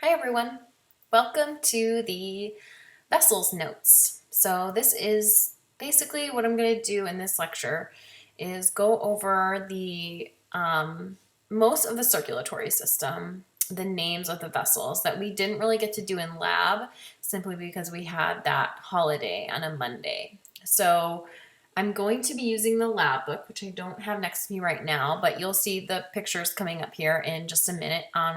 Hi everyone, welcome to the vessels notes. So this is basically what I'm going to do in this lecture is go over the most of the circulatory system, the names of the vessels that we didn't really get to do in lab simply because we had that holiday on a Monday. So I'm going to be using the lab book, which I don't have next to me right now, but you'll see the pictures coming up here in just a minute on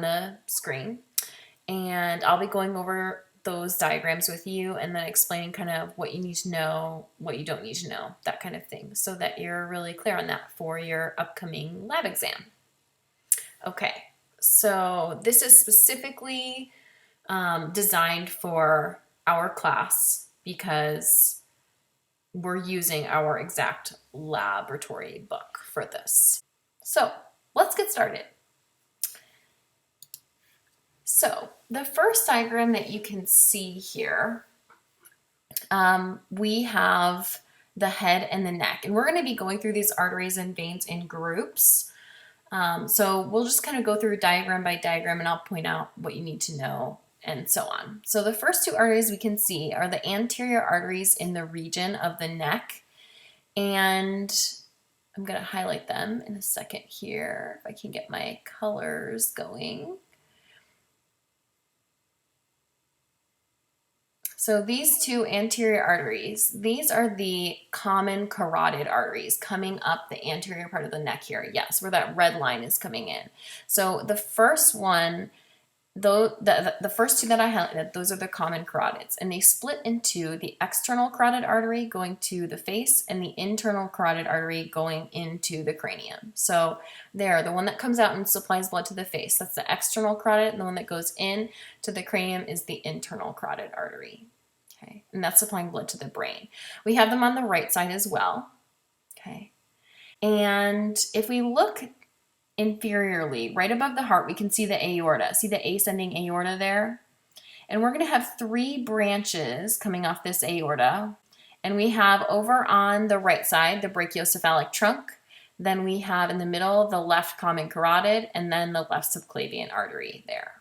the screen. And I'll be going over those diagrams with you and then explaining kind of what you need to know, what you don't need to know, that kind of thing, so that you're really clear on that for your upcoming lab exam. Okay, so this is specifically designed for our class because we're using our exact laboratory book for this. So let's get started. So the first diagram that you can see here, we have the head and the neck, and we're going to be going through these arteries and veins in groups. So we'll just kind of go through diagram by diagram, and I'll point out what you need to know and so on. So the first two arteries we can see are the anterior arteries in the region of the neck, and I'm going to highlight them in a second here if I can get my colors going. So these two anterior arteries, these are the common carotid arteries coming up the anterior part of the neck here. Yes, where that red line is coming in. So the first one, though, the first two that I highlighted, those are the common carotids, and they split into the external carotid artery going to the face and the internal carotid artery going into the cranium. So there, the one that comes out and supplies blood to the face, that's the external carotid, and the one that goes in to the cranium is the internal carotid artery. Okay, and that's supplying blood to the brain. We have them on the right side as well. Okay, and if we look inferiorly, right above the heart, we can see the aorta. See the ascending aorta there? And we're going to have three branches coming off this aorta. And we have over on the right side the brachiocephalic trunk. Then we have in the middle the left common carotid, and then the left subclavian artery there.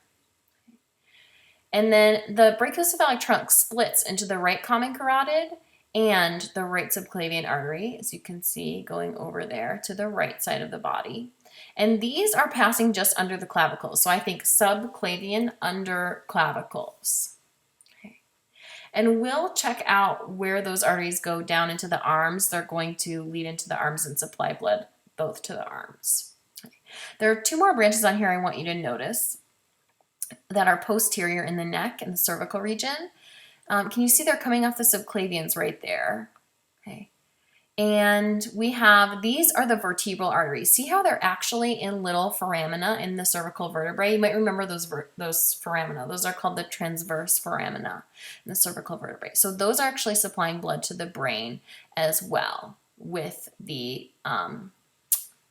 And then the brachiocephalic trunk splits into the right common carotid and the right subclavian artery, as you can see going over there to the right side of the body. And these are passing just under the clavicles. So I think subclavian under clavicles. Okay. And we'll check out where those arteries go down into the arms. They're going to lead into the arms and supply blood both to the arms. Okay. There are two more branches on here I want you to notice that are posterior in the neck and the cervical region. Can you see they're coming off the subclavians right there? Okay. And we have, these are the vertebral arteries. See how they're actually in little foramina in the cervical vertebrae? You might remember those foramina. Those are called the transverse foramina in the cervical vertebrae. So those are actually supplying blood to the brain as well with the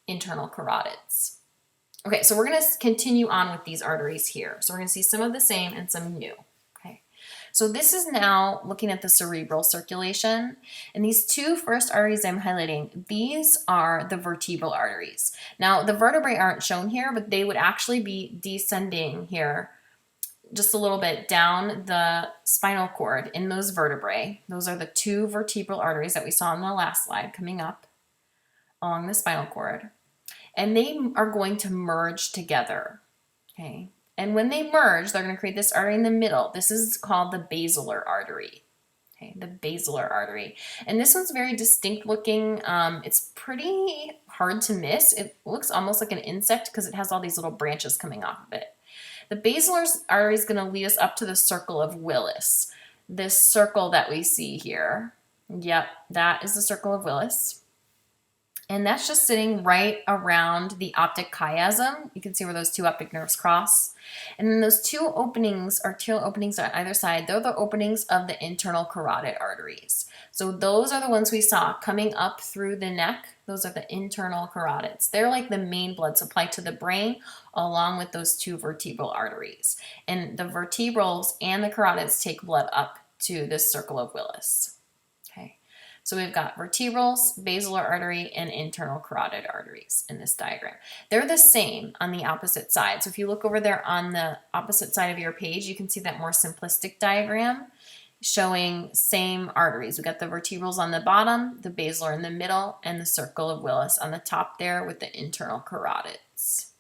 internal carotids. Okay, so we're going to continue on with these arteries here. So we're going to see some of the same and some new. Okay, so this is now looking at the cerebral circulation. And these two first arteries I'm highlighting, these are the vertebral arteries. Now, the vertebrae aren't shown here, but they would actually be descending here just a little bit down the spinal cord in those vertebrae. Those are the two vertebral arteries that we saw in the last slide coming up along the spinal cord. And they are going to merge together, okay? And when they merge, they're going to create this artery in the middle. This is called the basilar artery, okay? The basilar artery. And this one's very distinct looking. It's pretty hard to miss. It looks almost like an insect because it has all these little branches coming off of it. The basilar artery is going to lead us up to the circle of Willis. This circle that we see here, yep, that is the circle of Willis. And that's just sitting right around the optic chiasm. You can see where those two optic nerves cross. And then those two openings, arterial openings on either side, they're the openings of the internal carotid arteries. So those are the ones we saw coming up through the neck. Those are the internal carotids. They're like the main blood supply to the brain along with those two vertebral arteries. And the vertebrals and the carotids take blood up to this circle of Willis. So we've got vertebrals, basilar artery, and internal carotid arteries in this diagram. They're the same on the opposite side. So if you look over there on the opposite side of your page, you can see that more simplistic diagram showing same arteries. We've got the vertebrals on the bottom, the basilar in the middle, and the circle of Willis on the top there with the internal carotids.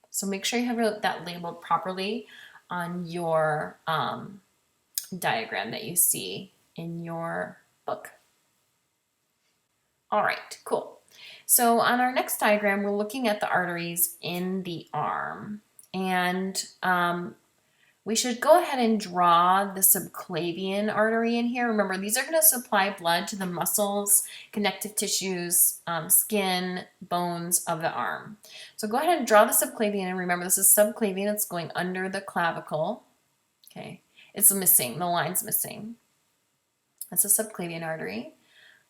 So make sure you have that labeled properly on your diagram that you see in your book. All right, cool. So on our next diagram, we're looking at the arteries in the arm. And we should go ahead and draw the subclavian artery in here. Remember, these are going to supply blood to the muscles, connective tissues, skin, bones of the arm. So go ahead and draw the subclavian. And remember, this is subclavian. It's going under the clavicle. Okay, it's missing. The line's missing. That's a subclavian artery.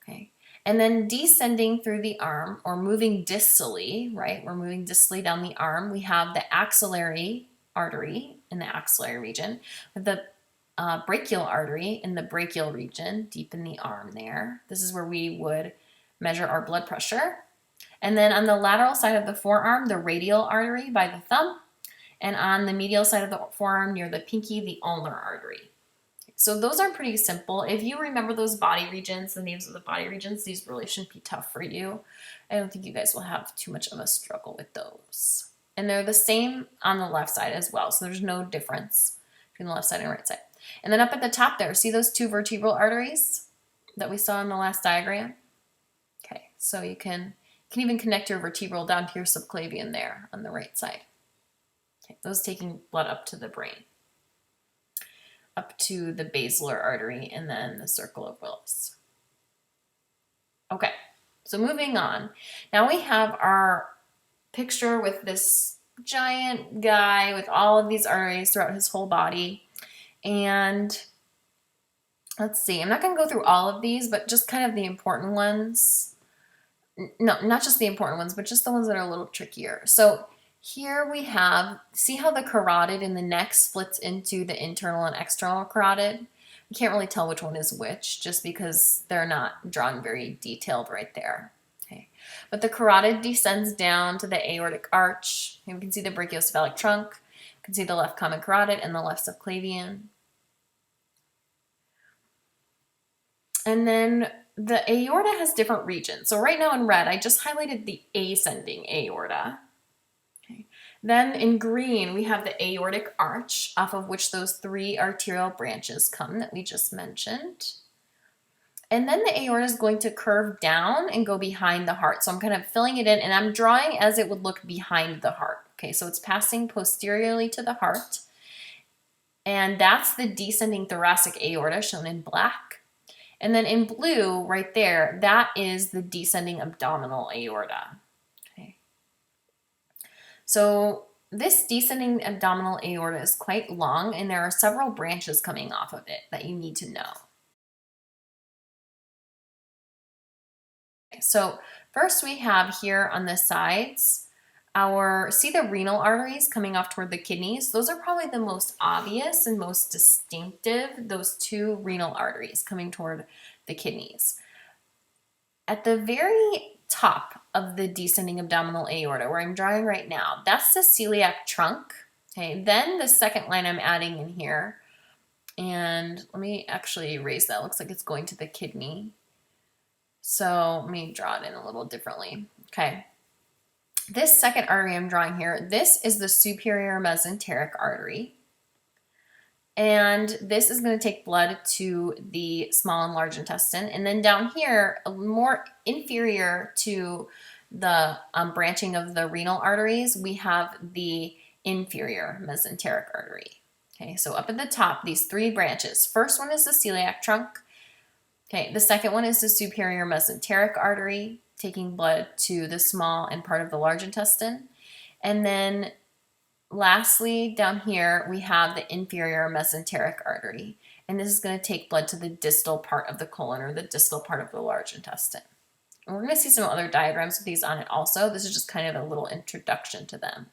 Okay. And then descending through the arm, or moving distally, right? We're moving distally down the arm. We have the axillary artery in the axillary region, the brachial artery in the brachial region, deep in the arm there. This is where we would measure our blood pressure. And then on the lateral side of the forearm, the radial artery by the thumb. And on the medial side of the forearm near the pinky, the ulnar artery. So those are pretty simple. If you remember those body regions, the names of the body regions, these really shouldn't be tough for you. I don't think you guys will have too much of a struggle with those. And they're the same on the left side as well, so there's no difference between the left side and right side. And then up at the top there, see those two vertebral arteries that we saw in the last diagram? Okay, so you can even connect your vertebral down to your subclavian there on the right side. Okay, those taking blood up to the brain, up to the basilar artery, and then the circle of Willis. Okay, so moving on. Now we have our picture with this giant guy with all of these arteries throughout his whole body. And let's see, I'm not going to go through all of these, but just kind of the important ones. No, not just the important ones, but just the ones that are a little trickier. So here we have, see how the carotid in the neck splits into the internal and external carotid? You can't really tell which one is which just because they're not drawn very detailed right there. Okay. But the carotid descends down to the aortic arch. And we can see the brachiocephalic trunk. You can see the left common carotid and the left subclavian. And then the aorta has different regions. So right now in red, I just highlighted the ascending aorta. Then in green, we have the aortic arch, off of which those three arterial branches come that we just mentioned. And then the aorta is going to curve down and go behind the heart. So I'm kind of filling it in, and I'm drawing as it would look behind the heart. Okay, so it's passing posteriorly to the heart. And that's the descending thoracic aorta, shown in black. And then in blue, right there, that is the descending abdominal aorta. So this descending abdominal aorta is quite long, and there are several branches coming off of it that you need to know. So first we have here on the sides, see the renal arteries coming off toward the kidneys? Those are probably the most obvious and most distinctive, those two renal arteries coming toward the kidneys. At the very top of the descending abdominal aorta, where I'm drawing right now, that's the celiac trunk. Okay, then the second line I'm adding in here, and let me actually erase that. It looks like it's going to the kidney. So let me draw it in a little differently. Okay, this second artery I'm drawing here, this is the superior mesenteric artery. And this is going to take blood to the small and large intestine. And then down here, more inferior to the branching of the renal arteries, we have the inferior mesenteric artery. Okay, so up at the top, these three branches. First one is the celiac trunk. Okay, the second one is the superior mesenteric artery, taking blood to the small and part of the large intestine. And then lastly, down here, we have the inferior mesenteric artery, and this is going to take blood to the distal part of the colon, or the distal part of the large intestine. And we're going to see some other diagrams with these on it also. This is just kind of a little introduction to them.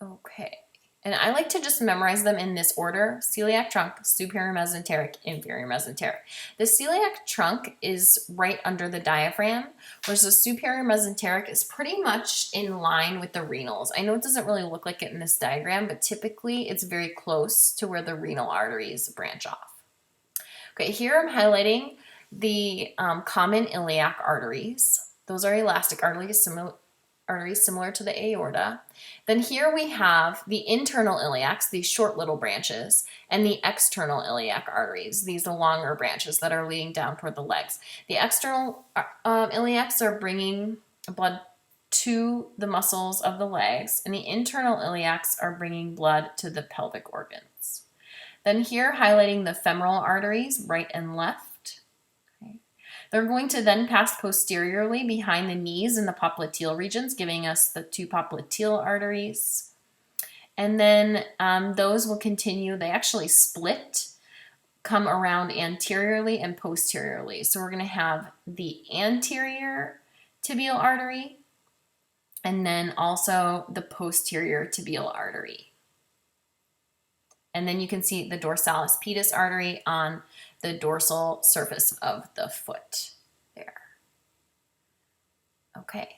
Okay, And I like to just memorize them in this order: celiac trunk, superior mesenteric, inferior mesenteric. The celiac trunk is right under the diaphragm, whereas the superior mesenteric is pretty much in line with the renals. I know it doesn't really look like it in this diagram, but typically it's very close to where the renal arteries branch off. Okay, here I'm highlighting the common iliac arteries. Those are elastic arteries similar to the aorta. Then here we have the internal iliacs, these short little branches, and the external iliac arteries, these longer branches that are leading down toward the legs. The external iliacs are bringing blood to the muscles of the legs, and the internal iliacs are bringing blood to the pelvic organs. Then here, highlighting the femoral arteries, right and left. Okay. They're going to then pass posteriorly behind the knees in the popliteal regions, giving us the two popliteal arteries. And then those will continue, they actually split, come around anteriorly and posteriorly. So we're going to have the anterior tibial artery, and then also the posterior tibial artery. And then you can see the dorsalis pedis artery on the dorsal surface of the foot there. Okay.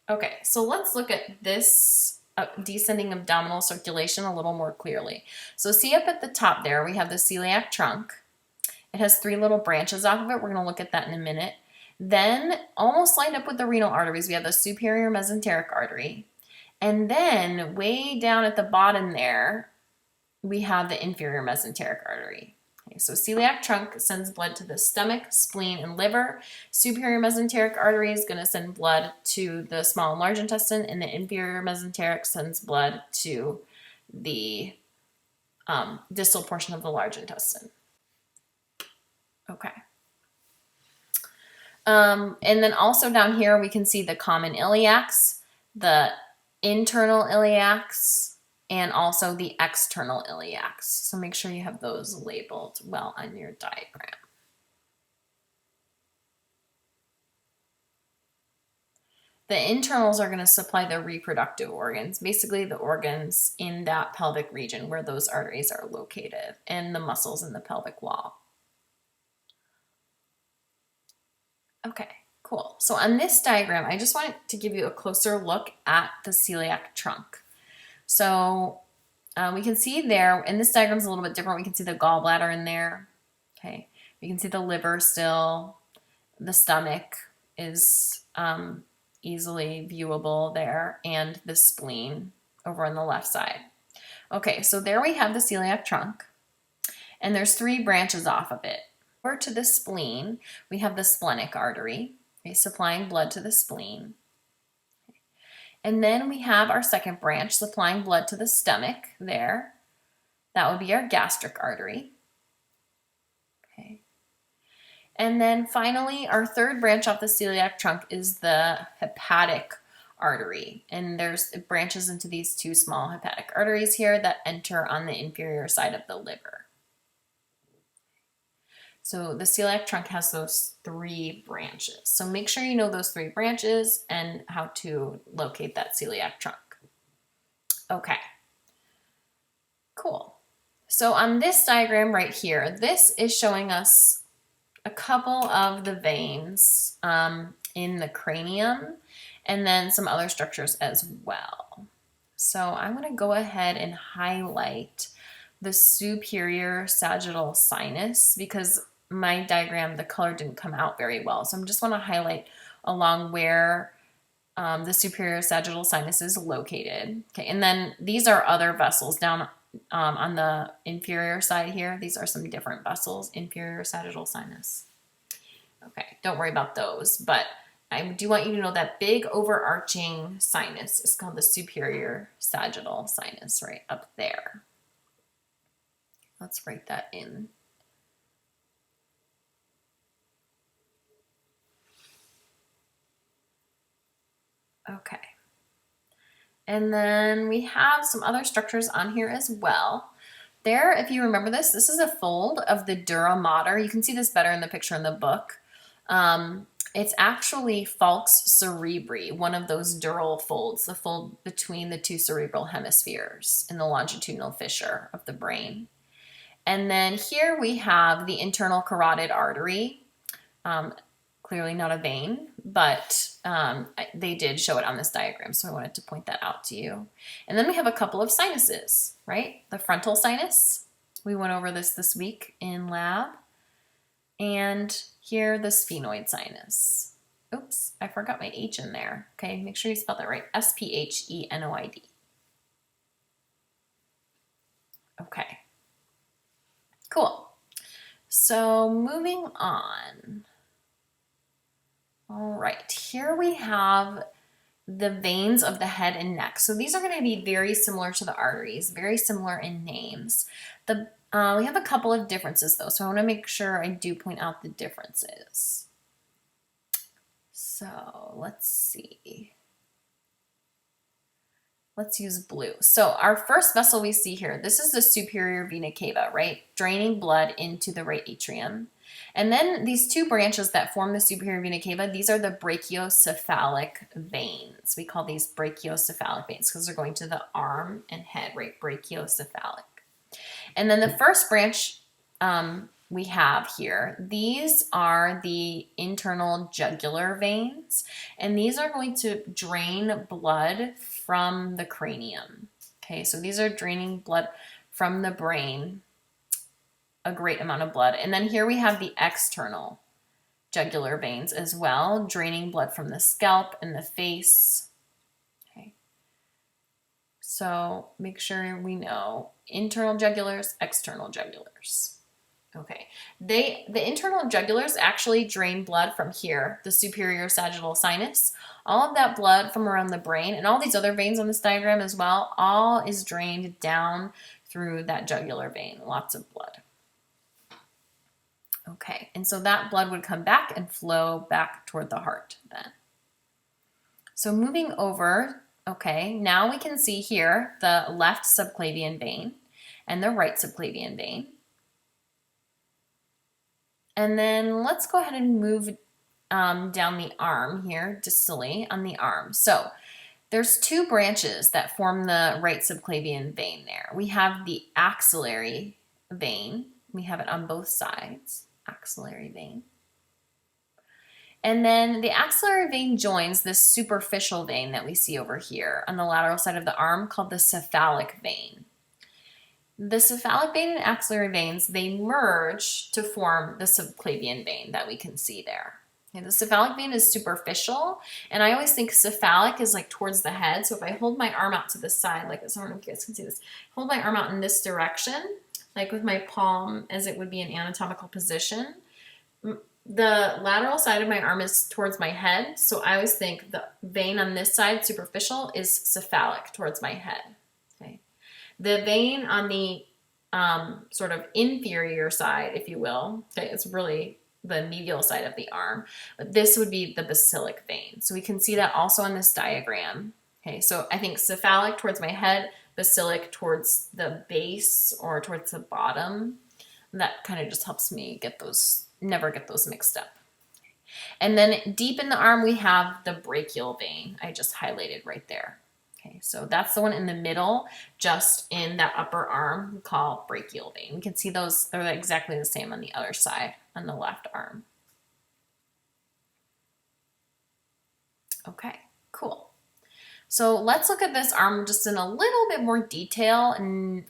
Okay, so let's look at this descending abdominal circulation a little more clearly. So see up at the top there, we have the celiac trunk. It has three little branches off of it. We're going to look at that in a minute. Then, almost lined up with the renal arteries, we have the superior mesenteric artery. And then, way down at the bottom there, we have the inferior mesenteric artery. Okay, so celiac trunk sends blood to the stomach, spleen, and liver. Superior mesenteric artery is going to send blood to the small and large intestine, and the inferior mesenteric sends blood to the distal portion of the large intestine. Okay. And then also down here we can see the common iliacs, the internal iliacs, and also the external iliacs. So make sure you have those labeled well on your diagram. The internals are going to supply the reproductive organs, basically the organs in that pelvic region where those arteries are located, and the muscles in the pelvic wall. Okay, cool. So on this diagram, I just wanted to give you a closer look at the celiac trunk. So we can see there, and this diagram is a little bit different. We can see the gallbladder in there. Okay, we can see the liver still. The stomach is easily viewable there, and the spleen over on the left side. Okay, so there we have the celiac trunk, and there's three branches off of it. Over to the spleen, we have the splenic artery, okay, supplying blood to the spleen. And then we have our second branch supplying blood to the stomach there. That would be our gastric artery. Okay. And then finally, our third branch off the celiac trunk is the hepatic artery. And it branches into these two small hepatic arteries here that enter on the inferior side of the liver. So the celiac trunk has those three branches. So make sure you know those three branches and how to locate that celiac trunk. Okay, cool. So on this diagram right here, this is showing us a couple of the veins in the cranium and then some other structures as well. So I'm going to go ahead and highlight the superior sagittal sinus because my diagram, the color didn't come out very well. So I just want to highlight along where the superior sagittal sinus is located. Okay, and then these are other vessels down on the inferior side here. These are some different vessels, inferior sagittal sinus. Okay, don't worry about those, but I do want you to know that big overarching sinus is called the superior sagittal sinus right up there. Let's write that in. Okay. And then we have some other structures on here as well. There, if you remember this is a fold of the dura mater. You can see this better in the picture in the book. It's actually falx cerebri, one of those dural folds, the fold between the two cerebral hemispheres in the longitudinal fissure of the brain. And then here we have the internal carotid artery. Clearly not a vein, but they did show it on this diagram, so I wanted to point that out to you. And then we have a couple of sinuses, right? The frontal sinus, we went over this week in lab. And here, the sphenoid sinus. Oops, I forgot my H in there. Okay, make sure you spell that right. S-P-H-E-N-O-I-D. Okay, cool. So moving on. All right, here we have the veins of the head and neck. So these are going to be very similar to the arteries, very similar in names. We have a couple of differences though, so I want to make sure I do point out the differences. So let's see. Let's use blue. So our first vessel we see here, this is the superior vena cava, right? Draining blood into the right atrium. And then these two branches that form the superior vena cava, these are the brachiocephalic veins. We call these brachiocephalic veins because they're going to the arm and head, right? Brachiocephalic. And then the first branch we have here, these are the internal jugular veins, and these are going to drain blood from the cranium. Okay, so these are draining blood from the brain, a great amount of blood. And then here we have the external jugular veins as well, draining blood from the scalp and the face. Okay, so make sure we know internal jugulars, external jugulars. Okay, the internal jugulars actually drain blood from here, the superior sagittal sinus. All of that blood from around the brain and all these other veins on this diagram as well, all is drained down through that jugular vein, lots of blood. Okay, and so that blood would come back and flow back toward the heart then. So moving over, okay, now we can see here the left subclavian vein and the right subclavian vein. And then let's go ahead and move down the arm here, distally on the arm. So there's two branches that form the right subclavian vein there. We have the axillary vein. We have it on both sides, axillary vein. And then the axillary vein joins this superficial vein that we see over here on the lateral side of the arm called the cephalic vein. The cephalic vein and axillary veins, they merge to form the subclavian vein that we can see there. Okay, the cephalic vein is superficial, and I always think cephalic is like towards the head. So if I hold my arm out to the side like this, I don't know if you guys can see this, hold my arm out in this direction, like with my palm as it would be an anatomical position. The lateral side of my arm is towards my head, so I always think the vein on this side, superficial, is cephalic towards my head. Okay. The vein on the sort of inferior side, if you will, okay, it's really the medial side of the arm, but this would be the basilic vein. So we can see that also on this diagram. Okay, so I think cephalic towards my head, basilic towards the base or towards the bottom. That kind of just helps me get those, never get those mixed up. And then deep in the arm, we have the brachial vein. I just highlighted right there. Okay, so that's the one in the middle, just in that upper arm, we call brachial vein. We can see those, they're exactly the same on the other side, on the left arm. Okay, cool. So let's look at this arm just in a little bit more detail and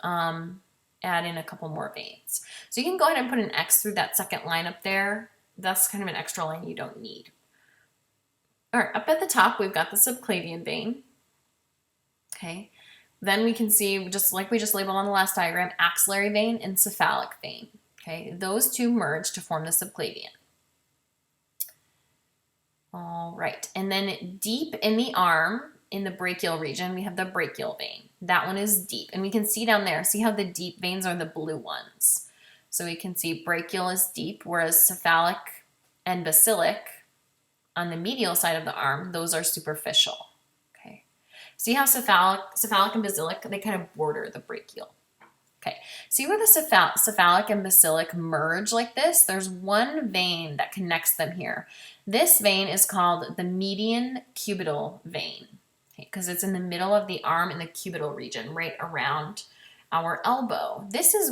add in a couple more veins. So you can go ahead and put an X through that second line up there. That's kind of an extra line you don't need. All right, up at the top, we've got the subclavian vein. Okay, then we can see, just like we just labeled on the last diagram, axillary vein and cephalic vein. Okay, those two merge to form the subclavian. All right, and then deep in the arm, in the brachial region, we have the brachial vein. That one is deep, and we can see down there, see how the deep veins are the blue ones. So we can see brachial is deep, whereas cephalic and basilic on the medial side of the arm, those are superficial. See how cephalic and basilic, they kind of border the brachial. Okay, see where the cephalic and basilic merge like this? There's one vein that connects them here. This vein is called the median cubital vein, because it's in the middle of the arm in the cubital region, right around our elbow. This is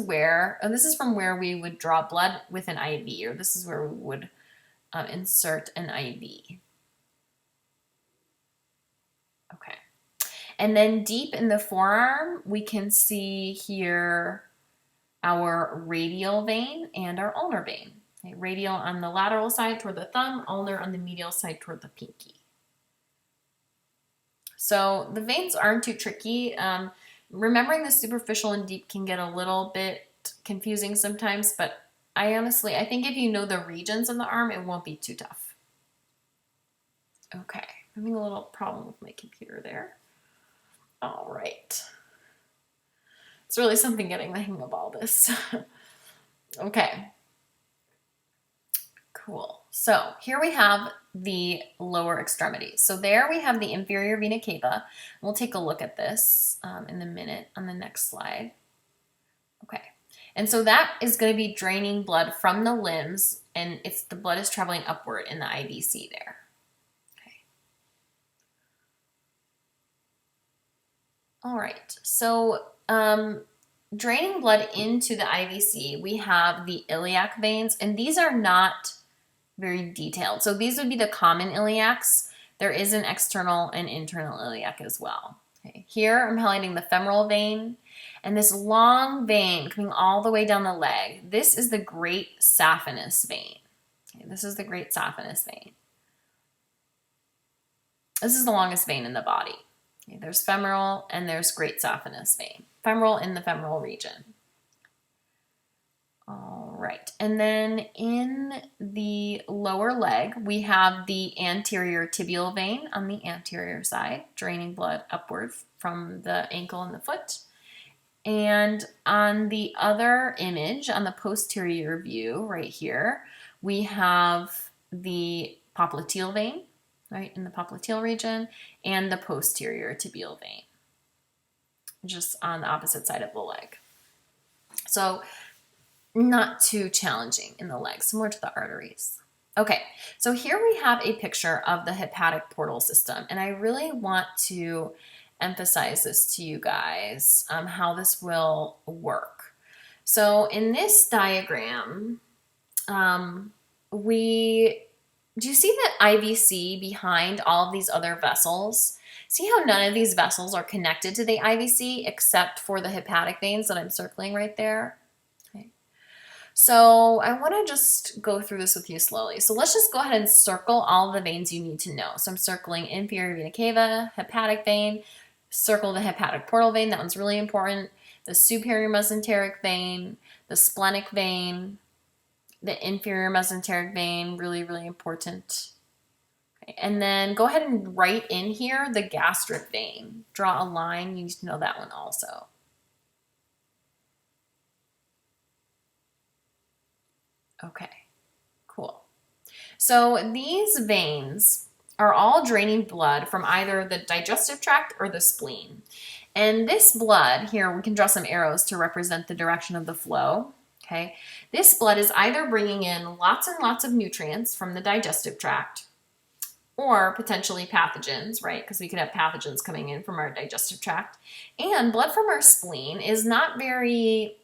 from where we would draw blood with an IV, or this is where we would insert an IV. Okay. And then deep in the forearm, we can see here our radial vein and our ulnar vein. Okay, radial on the lateral side toward the thumb, ulnar on the medial side toward the pinky. So the veins aren't too tricky. Remembering the superficial and deep can get a little bit confusing sometimes, but I think if you know the regions of the arm, it won't be too tough. Okay, having a little problem with my computer there. All right. It's really something getting the hang of all this. Okay. Cool. So here we have the lower extremities. So there we have the inferior vena cava. We'll take a look at this in a minute on the next slide. Okay. And so that is going to be draining blood from the limbs, and the blood is traveling upward in the IVC there. Okay. All right. So draining blood into the IVC, we have the iliac veins, and these are not very detailed. So these would be the common iliacs. There is an external and internal iliac as well. Okay. Here I'm highlighting the femoral vein, and this long vein coming all the way down the leg. This is the great saphenous vein. Okay. This is the great saphenous vein. This is the longest vein in the body. Okay. There's femoral and there's great saphenous vein. Femoral in the femoral region. All right, and then in the lower leg, we have the anterior tibial vein on the anterior side, draining blood upward from the ankle and the foot. And on the other image, on the posterior view right here, we have the popliteal vein, right, in the popliteal region, and the posterior tibial vein, just on the opposite side of the leg. So not too challenging in the leg, similar to the arteries. Okay, so here we have a picture of the hepatic portal system, and I really want to emphasize this to you guys, how this will work. So in this diagram, do you see that IVC behind all of these other vessels? See how none of these vessels are connected to the IVC except for the hepatic veins that I'm circling right there? So I want to just go through this with you slowly. So let's just go ahead and circle all the veins you need to know. So I'm circling inferior vena cava, hepatic vein, circle the hepatic portal vein. That one's really important. The superior mesenteric vein, the splenic vein, the inferior mesenteric vein, really, really important. Okay. And then go ahead and write in here the gastric vein. Draw a line. You need to know that one also. Okay, cool. So these veins are all draining blood from either the digestive tract or the spleen. And this blood, here we can draw some arrows to represent the direction of the flow. Okay, this blood is either bringing in lots and lots of nutrients from the digestive tract or potentially pathogens, right? Because we could have pathogens coming in from our digestive tract. And blood from our spleen is not very,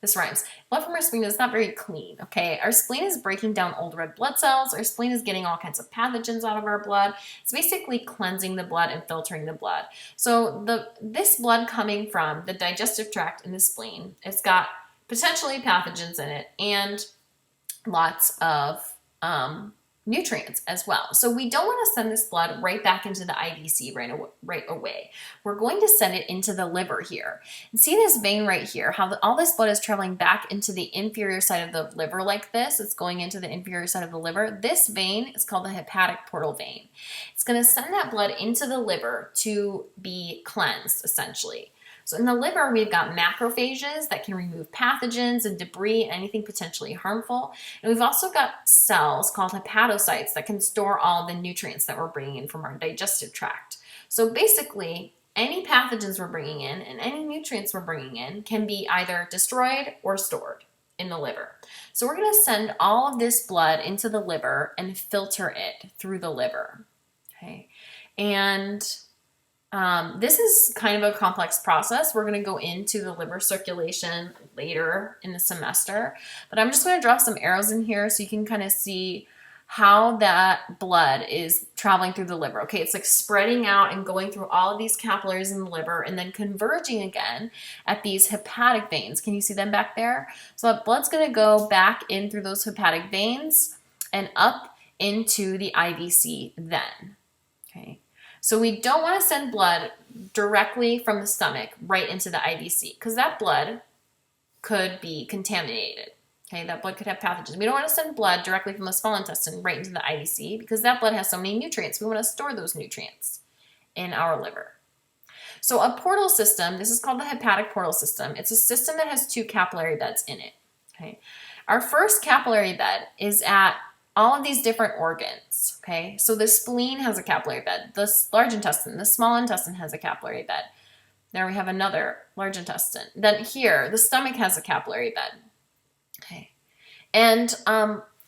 this rhymes. Blood from our spleen is not very clean, okay? Our spleen is breaking down old red blood cells. Our spleen is getting all kinds of pathogens out of our blood. It's basically cleansing the blood and filtering the blood. So this blood coming from the digestive tract and the spleen, it's got potentially pathogens in it and lots of nutrients as well. So we don't want to send this blood right back into the IVC right away. We're going to send it into the liver here. And see this vein right here, how all this blood is traveling back into the inferior side of the liver like this. It's going into the inferior side of the liver. This vein is called the hepatic portal vein. It's going to send that blood into the liver to be cleansed, essentially. So in the liver, we've got macrophages that can remove pathogens and debris, anything potentially harmful. And we've also got cells called hepatocytes that can store all the nutrients that we're bringing in from our digestive tract. So basically, any pathogens we're bringing in and any nutrients we're bringing in can be either destroyed or stored in the liver. So we're going to send all of this blood into the liver and filter it through the liver. Okay, and this is kind of a complex process. We're going to go into the liver circulation later in the semester, but I'm just going to draw some arrows in here so you can kind of see how that blood is traveling through the liver. Okay, it's like spreading out and going through all of these capillaries in the liver and then converging again at these hepatic veins. Can you see them back there? So that blood's going to go back in through those hepatic veins and up into the IVC then. Okay, so we don't want to send blood directly from the stomach right into the IVC because that blood could be contaminated. Okay, that blood could have pathogens. We don't want to send blood directly from the small intestine right into the IVC because that blood has so many nutrients. We want to store those nutrients in our liver. So a portal system, this is called the hepatic portal system. It's a system that has 2 capillary beds in it. Okay, our first capillary bed is at all of these different organs. Okay, so the spleen has a capillary bed. The large intestine, the small intestine has a capillary bed. There we have another large intestine. Then here, the stomach has a capillary bed. Okay, and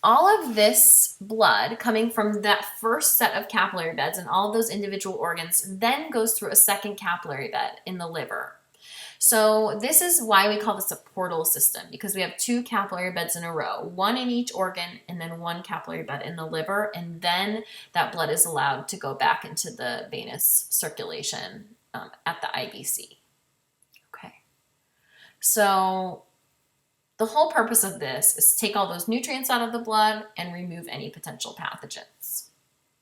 all of this blood coming from that first set of capillary beds and all of those individual organs then goes through a second capillary bed in the liver. So this is why we call this a portal system, because we have 2 capillary beds in a row, 1 in each organ and then 1 capillary bed in the liver, and then that blood is allowed to go back into the venous circulation at the IVC. Okay, so the whole purpose of this is to take all those nutrients out of the blood and remove any potential pathogens.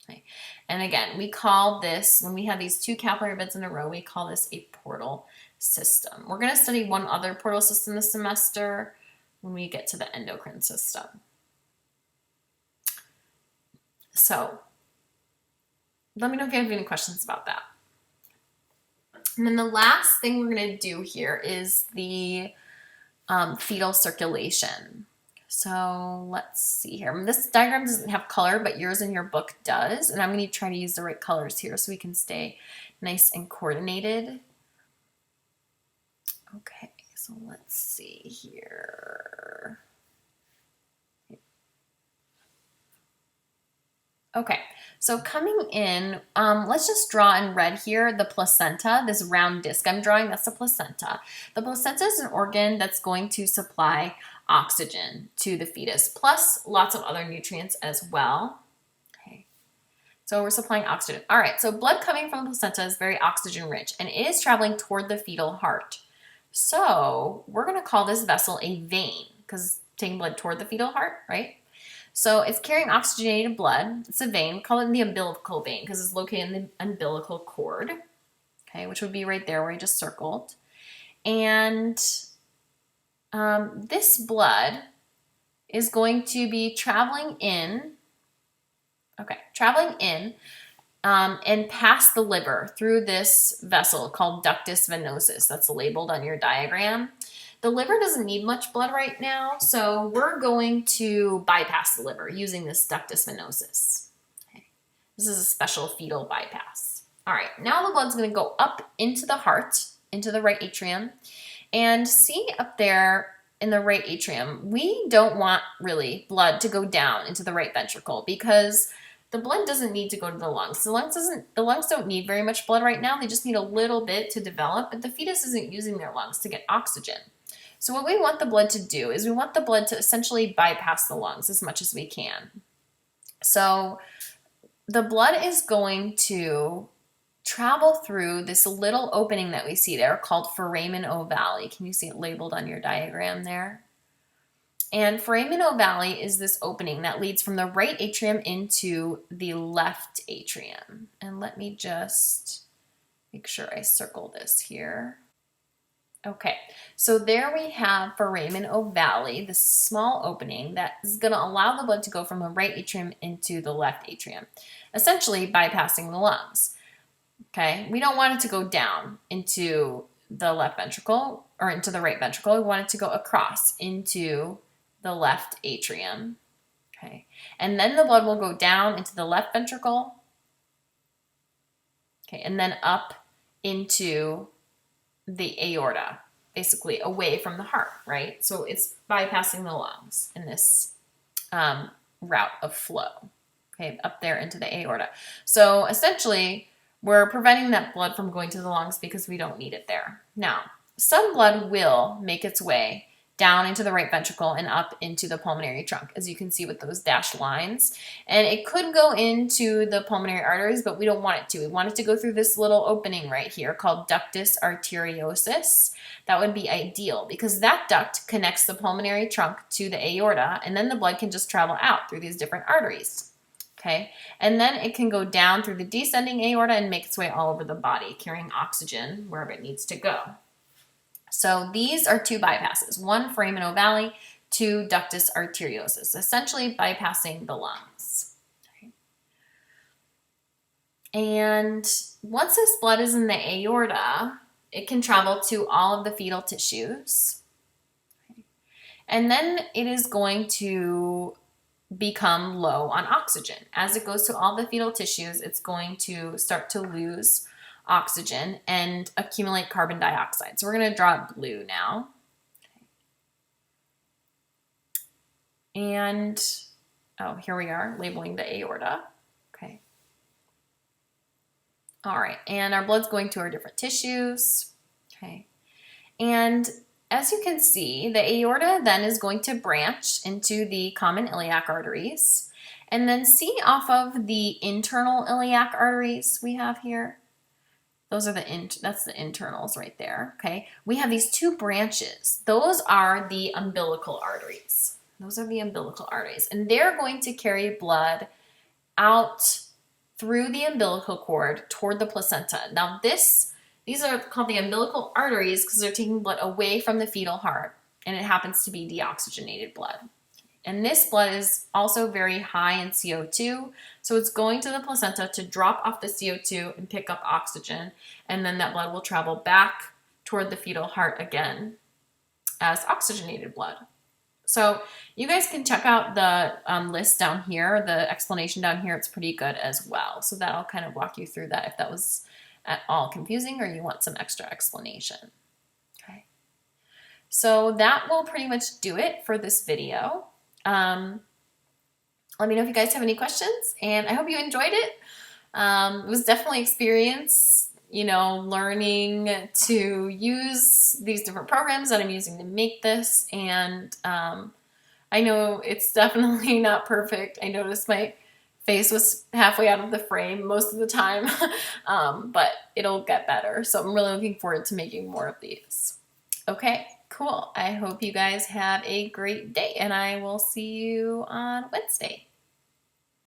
Okay. And again, we call this, when we have these 2 capillary beds in a row, we call this a portal system. We're going to study one other portal system this semester when we get to the endocrine system. So let me know if you have any questions about that. And then the last thing we're going to do here is the fetal circulation. So let's see here. This diagram doesn't have color, but yours in your book does. And I'm going to try to use the right colors here so we can stay nice and coordinated. Okay, so let's see here. Okay, so coming in, let's just draw in red here the placenta, this round disc I'm drawing, that's the placenta. The placenta is an organ that's going to supply oxygen to the fetus, plus lots of other nutrients as well. Okay, so we're supplying oxygen. All right, so blood coming from the placenta is very oxygen rich, and it is traveling toward the fetal heart. So we're going to call this vessel a vein, because taking blood toward the fetal heart, right? So it's carrying oxygenated blood. It's a vein. We call it the umbilical vein because it's located in the umbilical cord, okay, which would be right there where I just circled. And this blood is going to be traveling in, and past the liver through this vessel called ductus venosus. That's labeled on your diagram. The liver doesn't need much blood right now, so we're going to bypass the liver using this ductus venosus. Okay. This is a special fetal bypass. All right, now the blood's going to go up into the heart, into the right atrium, and see up there in the right atrium, we don't want really blood to go down into the right ventricle because the blood doesn't need to go to the lungs. The lungs don't need very much blood right now. They just need a little bit to develop, but the fetus isn't using their lungs to get oxygen. So what we want the blood to do is we want the blood to essentially bypass the lungs as much as we can. So the blood is going to travel through this little opening that we see there called foramen ovale. Can you see it labeled on your diagram there? And foramen ovale is this opening that leads from the right atrium into the left atrium. And let me just make sure I circle this here. Okay, so there we have foramen ovale, this small opening that is going to allow the blood to go from the right atrium into the left atrium, essentially bypassing the lungs. Okay, we don't want it to go down into the left ventricle or into the right ventricle. We want it to go across into the left atrium. Okay, and then the blood will go down into the left ventricle. Okay, and then up into the aorta, basically away from the heart, right? So it's bypassing the lungs in this route of flow, okay, up there into the aorta. So essentially, we're preventing that blood from going to the lungs because we don't need it there. Now, some blood will make its way down into the right ventricle and up into the pulmonary trunk, as you can see with those dashed lines. And it could go into the pulmonary arteries, but we don't want it to. We want it to go through this little opening right here called ductus arteriosus. That would be ideal because that duct connects the pulmonary trunk to the aorta, and then the blood can just travel out through these different arteries. Okay, and then it can go down through the descending aorta and make its way all over the body, carrying oxygen wherever it needs to go. So these are two bypasses, one for foramen ovale, two ductus arteriosus, essentially bypassing the lungs. Okay. And once this blood is in the aorta, it can travel to all of the fetal tissues. Okay. And then it is going to become low on oxygen. As it goes to all the fetal tissues, it's going to start to lose oxygen and accumulate carbon dioxide. So we're going to draw it blue now. Okay. And, oh, here we are labeling the aorta. Okay. All right, and our blood's going to our different tissues. Okay. And as you can see, the aorta then is going to branch into the common iliac arteries. And then see off of the internal iliac arteries we have here. Those are that's the internals right there, okay? We have these two branches. Those are the umbilical arteries. Those are the umbilical arteries. And they're going to carry blood out through the umbilical cord toward the placenta. Now these are called the umbilical arteries because they're taking blood away from the fetal heart, and it happens to be deoxygenated blood. And this blood is also very high in CO2, so it's going to the placenta to drop off the CO2 and pick up oxygen, and then that blood will travel back toward the fetal heart again as oxygenated blood. So you guys can check out the list down here, the explanation down here. It's pretty good as well. So that'll kind of walk you through that if that was at all confusing or you want some extra explanation. Okay. So that will pretty much do it for this video. Let me know if you guys have any questions, and I hope you enjoyed it. It was definitely experience, learning to use these different programs that I'm using to make this, and I know it's definitely not perfect. I noticed my face was halfway out of the frame most of the time, but it'll get better. So I'm really looking forward to making more of these. Okay, cool. I hope you guys have a great day, and I will see you on Wednesday.